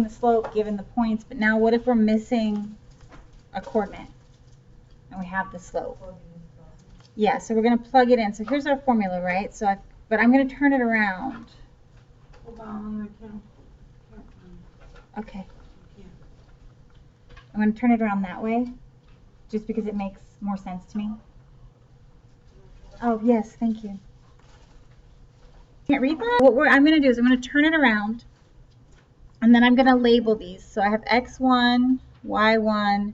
the slope given the points, but now what if we're missing a coordinate and we have the slope? Yeah, so we're going to plug it in. So here's our formula, right? So but I'm going to turn it around. Hold on, I can't. Okay. I'm going to turn it around that way, just because it makes more sense to me. Oh, yes, thank you. Can't read that? What I'm going to do is I'm going to turn it around, and then I'm going to label these. So I have x1, y1,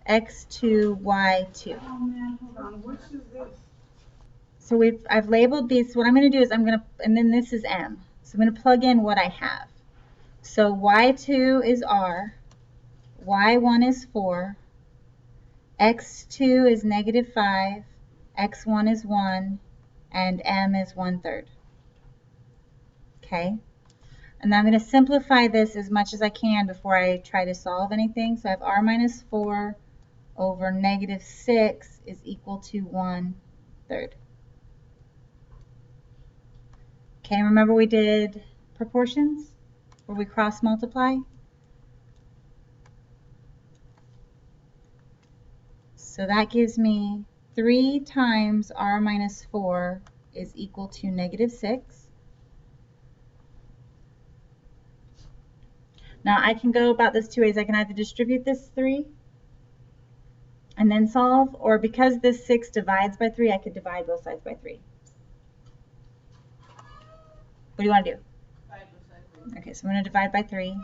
x2, y2. Oh man, hold on. Which is this? So I've labeled these. What I'm going to do is and then this is m. So I'm going to plug in what I have. So y2 is r, y1 is 4, x2 is -5, x1 is 1, and m is 1/3. Okay? And I'm going to simplify this as much as I can before I try to solve anything. So I have r minus 4 over -6 is equal to 1/3. Okay, remember we did proportions where we cross multiply? So that gives me 3 times r minus 4 is equal to -6. Now I can go about this two ways. I can either distribute this 3 and then solve, or because this 6 divides by 3, I could divide both sides by 3. What do you want to do? Okay, so I'm going to divide by 3.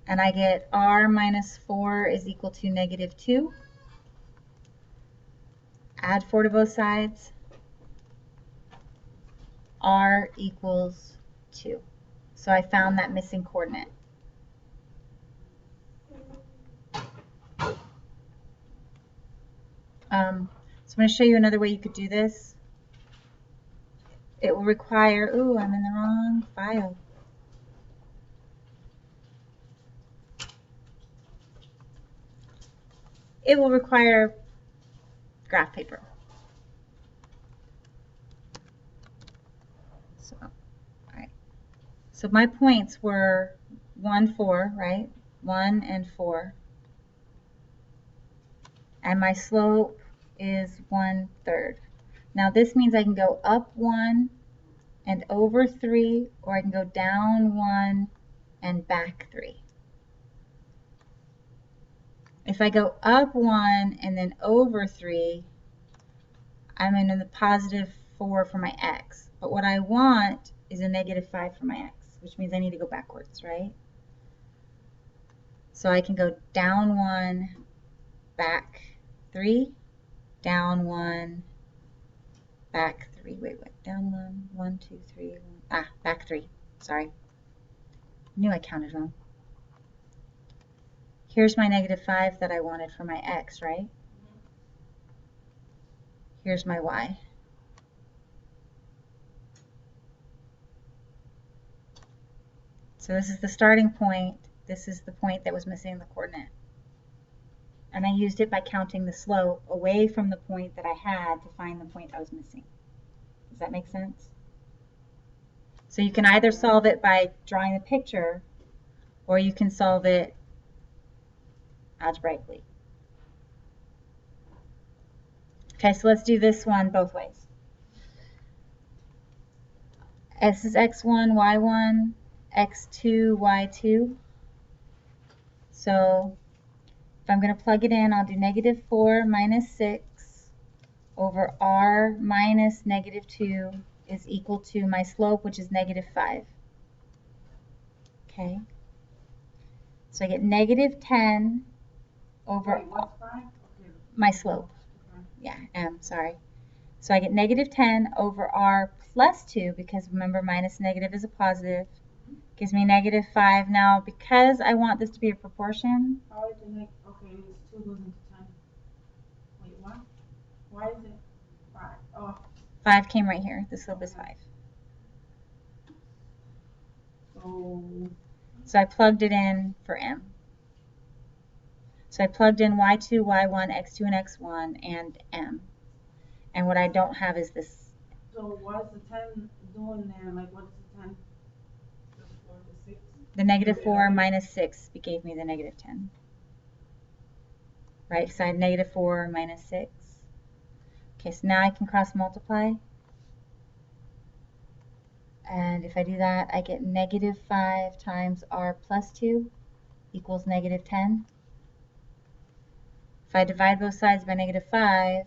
And I get r minus 4 is equal to -2. Add 4 to both sides. R equals 2. So I found that missing coordinate. So I'm going to show you another way you could do this. It will require, ooh, I'm in the wrong file. It will require graph paper. So, all right. So my points were 1, 4, right? 1 and 4. And my slope is 1/3. Now this means I can go up 1 and over 3, or I can go down 1 and back 3. If I go up 1 and then over 3, I'm in the +4 for my x. But what I want is a -5 for my x, which means I need to go backwards, right? So I can go down 1, back 3, down 1, back 3. Wait, down 1, 1, 2, 3, back 3. Sorry. Knew I counted wrong. Here's my -5 that I wanted for my x, right? Here's my y. So this is the starting point. This is the point that was missing the coordinate. And I used it by counting the slope away from the point that I had to find the point I was missing. Does that make sense? So you can either solve it by drawing a picture, or you can solve it algebraically. Okay, so let's do this one both ways. This is x1, y1, x2, y2. So if I'm going to plug it in, I'll do -4 minus 6 over r minus -2 is equal to my slope, which is -5. Okay. So I get -10 over my slope. Yeah, m, sorry. So I get -10 over r plus 2, because remember minus negative is a positive, gives me -5. Now, because I want this to be a proportion. How is it okay, it's 2 goes into 10. Wait, what? Why is it 5? Oh. 5 came right here. The slope is 5. So I plugged it in for m. So I plugged in y2, y1, x2, and x1, and m. And what I don't have is this. So what is the 10 doing there? Like, what's the 10? The negative 4 minus 6 gave me the negative 10. Right, so I had negative 4 minus 6. Okay, so now I can cross multiply. And if I do that, I get negative 5 times r plus 2 equals negative 10. If I divide both sides by negative 5,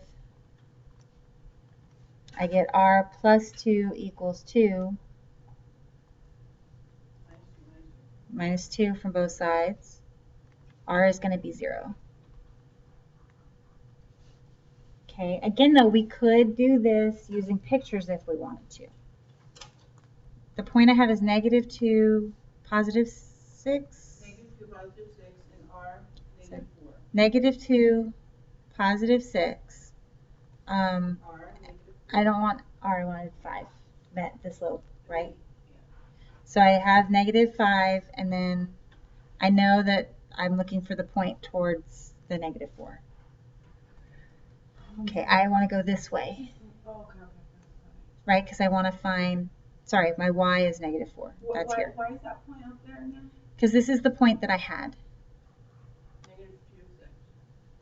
I get r plus 2 equals 2 minus 2 from both sides. R is going to be 0. Okay, again though, we could do this using pictures if we wanted to. The point I have is negative 2, positive 6. Negative 2, positive 6, and r, negative 4. Negative 2, positive 6. R, negative 4. I don't want r, I wanted 5, the slope, right? So I have negative 5, and then I know that I'm looking for the point towards the negative 4. Okay, I want to go this way. Oh, okay. Right, because I want to find, sorry, my y is negative 4. That's here. Why is that point up there again? Because this is the point that I had. Negative 2, 6.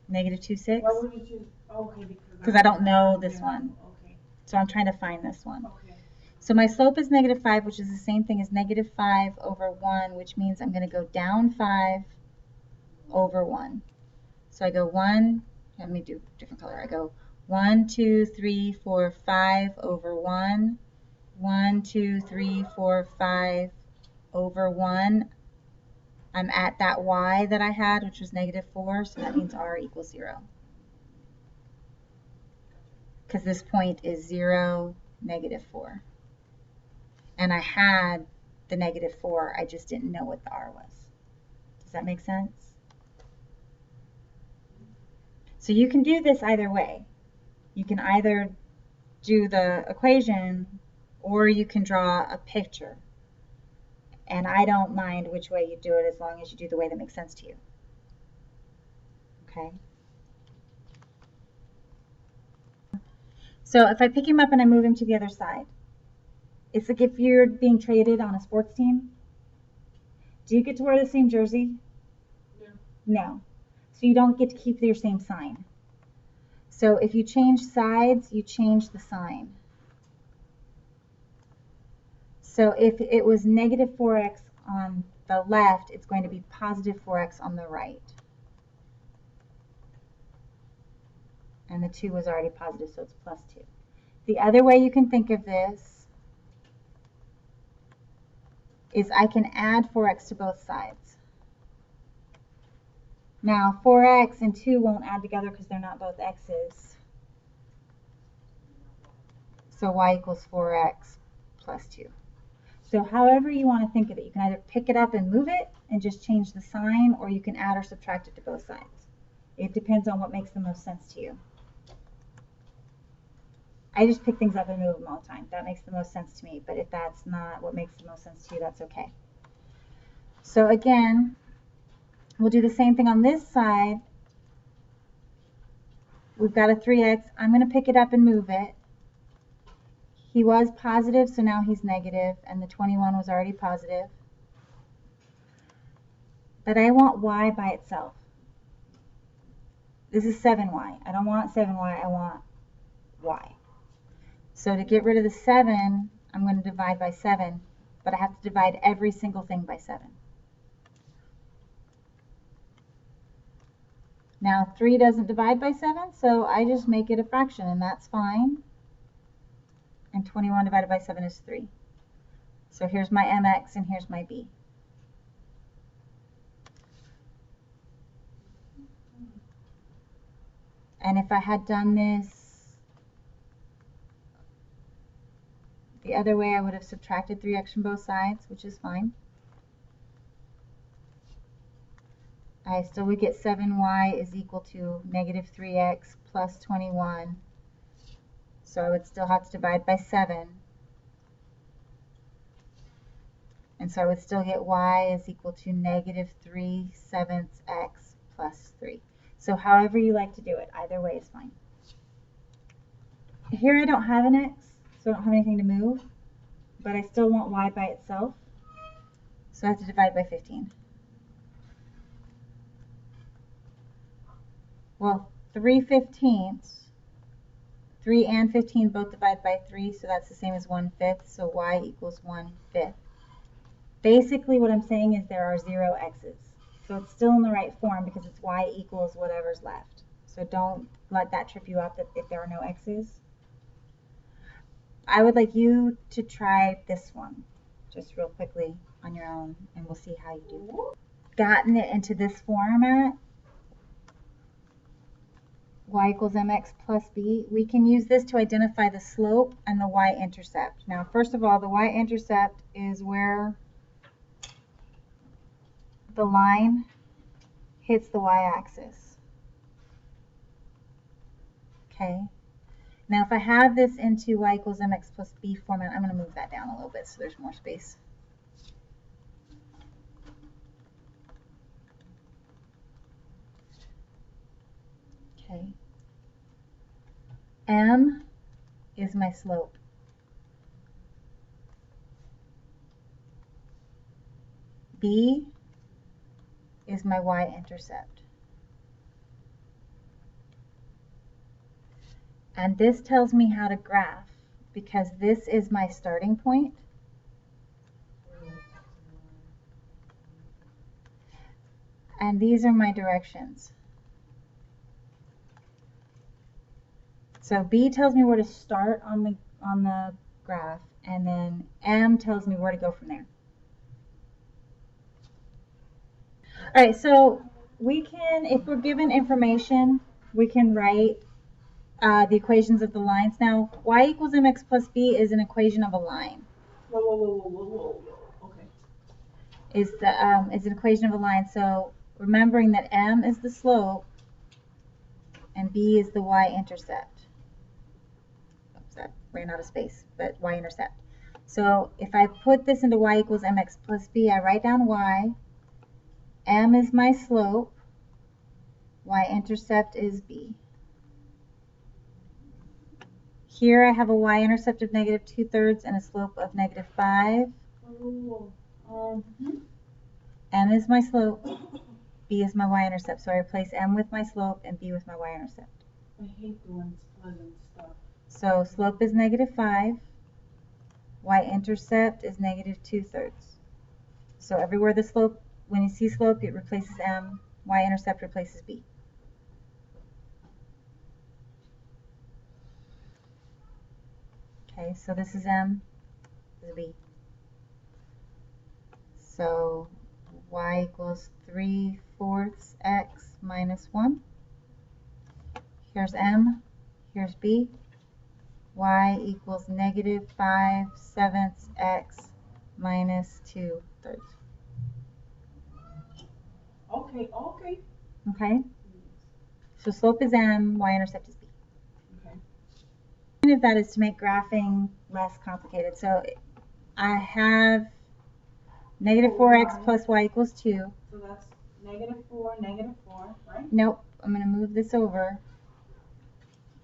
Negative 2, 6? Why would you choose? Okay, because I don't know this one. Okay. So I'm trying to find this one. Okay. So my slope is negative 5, which is the same thing as negative 5 over 1, which means I'm going to go down 5 over 1. So I go 1, let me do a different color. I go 1, 2, 3, 4, 5 over 1. 1, 2, 3, 4, 5 over 1. I'm at that y that I had, which was negative 4, so that means r equals 0. Because this point is 0, negative 4. And I had the negative 4, I just didn't know what the r was. Does that make sense? So you can do this either way. You can either do the equation or you can draw a picture. And I don't mind which way you do it as long as you do the way that makes sense to you. Okay? So if I pick him up and I move him to the other side, it's like if you're being traded on a sports team. Do you get to wear the same jersey? No. No. So you don't get to keep your same sign. So if you change sides, you change the sign. So if it was negative 4x on the left, it's going to be positive 4x on the right. And the 2 was already positive, so it's plus 2. The other way you can think of this is I can add 4x to both sides. Now 4x and 2 won't add together because they're not both x's. So y equals 4x plus 2. So however you want to think of it, you can either pick it up and move it and just change the sign, or you can add or subtract it to both sides. It depends on what makes the most sense to you. I just pick things up and move them all the time. That makes the most sense to me, but if that's not what makes the most sense to you, that's okay. So again, we'll do the same thing on this side. We've got a 3x. I'm going to pick it up and move it. He was positive, so now he's negative, and the 21 was already positive. But I want y by itself. This is 7y. I don't want 7y, I want y. So to get rid of the 7, I'm going to divide by 7, but I have to divide every single thing by 7. Now 3 doesn't divide by 7, so I just make it a fraction, and that's fine. And 21 divided by 7 is 3. So here's my mx and here's my b. And if I had done this the other way, I would have subtracted 3x from both sides, which is fine. I still would get 7y is equal to negative 3x plus 21. So I would still have to divide by 7. And so I would still get y is equal to negative 3/7 x plus 3. So however you like to do it, either way is fine. Here I don't have an x, so I don't have anything to move, but I still want y by itself. So I have to divide by 15. Well, 3/15, 3 and 15 both divide by 3, so that's the same as 1/5, so y equals 1/5. Basically what I'm saying is there are 0 x's. So it's still in the right form because it's y equals whatever's left. So don't let that trip you up if there are no x's. I would like you to try this one just real quickly on your own, and we'll see how you do. Gotten it into this format, y equals mx plus b, we can use this to identify the slope and the y-intercept. Now, first of all, the y-intercept is where the line hits the y-axis. Okay. Now, if I have this into y equals mx plus b format, I'm going to move that down a little bit so there's more space. Okay. M is my slope. B is my y-intercept. And this tells me how to graph because this is my starting point. And these are my directions. So B tells me where to start on the graph, and then M tells me where to go from there. All right, so we can, if we're given information, we can write the equations of the lines. Now, y equals mx plus b is an equation of a line. Whoa. Okay. Is an equation of a line. So remembering that m is the slope and b is the y-intercept. Oops, that ran out of space, but y-intercept. So if I put this into y equals mx plus b, I write down y. M is my slope. Y-intercept is b. Here I have a y-intercept of negative 2/3 and a slope of negative 5. M is my slope, b is my y-intercept. So I replace m with my slope and b with my y-intercept. I hate doing this pleasant stuff. So slope is negative 5. Y-intercept is negative 2/3. So everywhere the slope, when you see slope, it replaces m. Y-intercept replaces b. Okay, so this is m, this is b. So y equals 3/4 x minus 1. Here's m, here's b. Y equals negative 5/7 x minus 2/3. Okay. Okay? So slope is m, y-intercept is b. Okay. The point of that is to make graphing less complicated. So I have negative 4x plus y equals 2. So that's negative 4, right? Nope, I'm going to move this over.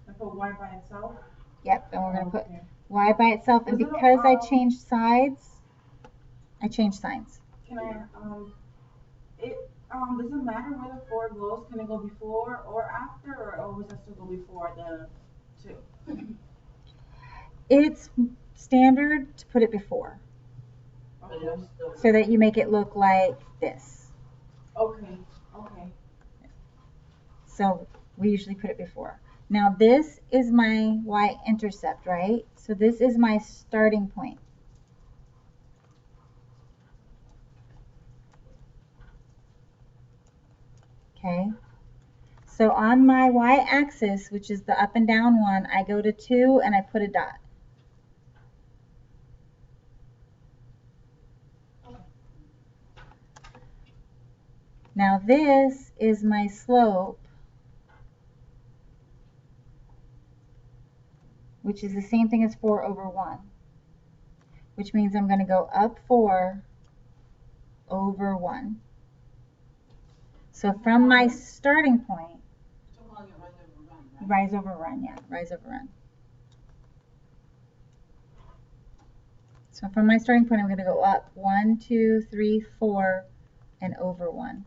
And put y by itself? Yep, and we're going to put y by itself. And because I changed sides, I changed signs. Can I, does it matter where the 4 goes? Can it go before or after, or always has to go before the 2? It's standard to put it before. Okay. So that you make it look like this. Okay. So we usually put it before. Now this is my y-intercept, right? So this is my starting point. Okay. So on my y-axis, which is the up and down one, I go to 2 and I put a dot. Now this is my slope, which is the same thing as 4/1, which means I'm going to go up 4/1. So from my starting point, rise over run, yeah, rise over run. So from my starting point, I'm going to go up 1, 2, 3, 4, and over 1.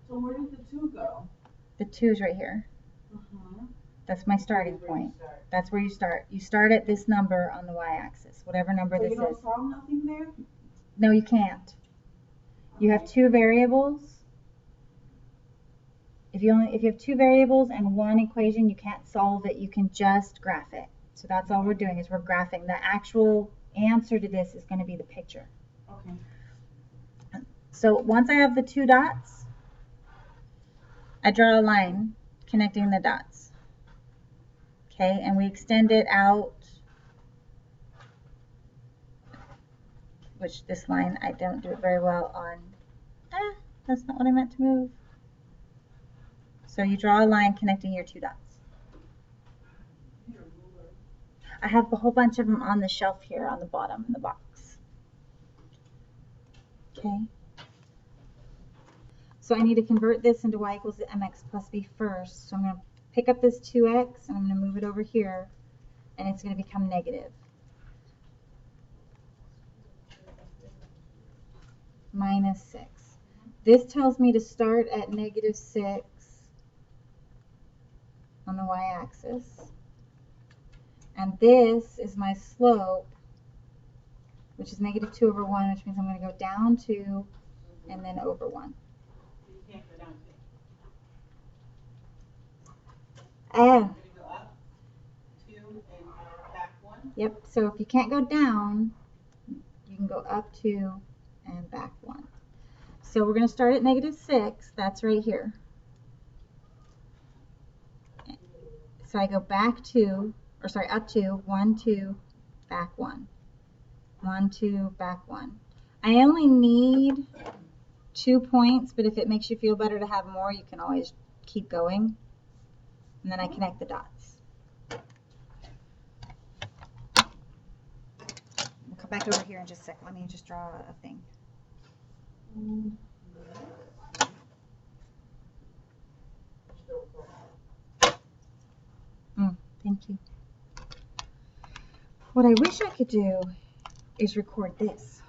So where did the 2 go? The 2 is right here. That's my starting point. That's where you start. You start at this number on the y-axis, whatever number So this you don't is. solve nothing there? No, you can't. You have 2 variables. If you have 2 variables and 1 equation, you can't solve it. You can just graph it. So that's all we're doing is we're graphing. The actual answer to this is going to be the picture. Okay. So once I have the 2 dots, I draw a line connecting the dots. Okay, and we extend it out, which this line I don't do it very well on. That's not what I meant to move. So you draw a line connecting your 2 dots. I have a whole bunch of them on the shelf here on the bottom in the box. Okay. So I need to convert this into y equals to mx plus b first. So I'm going to pick up this 2x and I'm going to move it over here and it's going to become negative. Minus 6. This tells me to start at negative 6 on the y-axis. And this is my slope, which is negative 2 over 1, which means I'm going to go down 2 and then over 1. You can't go down 2. Ah. You're going to go up 2 and back 1? Yep, so if you can't go down, you can go up 2 and back 1. So we're going to start at negative 6. That's right here. So I go back 2, or sorry, up 2, 1, 2, back 1. 1, 2, back 1. I only need 2 points, but if it makes you feel better to have more, you can always keep going. And then I connect the dots. We'll come back over here in just a sec. Let me just draw a thing. Thank you. What I wish I could do is record this.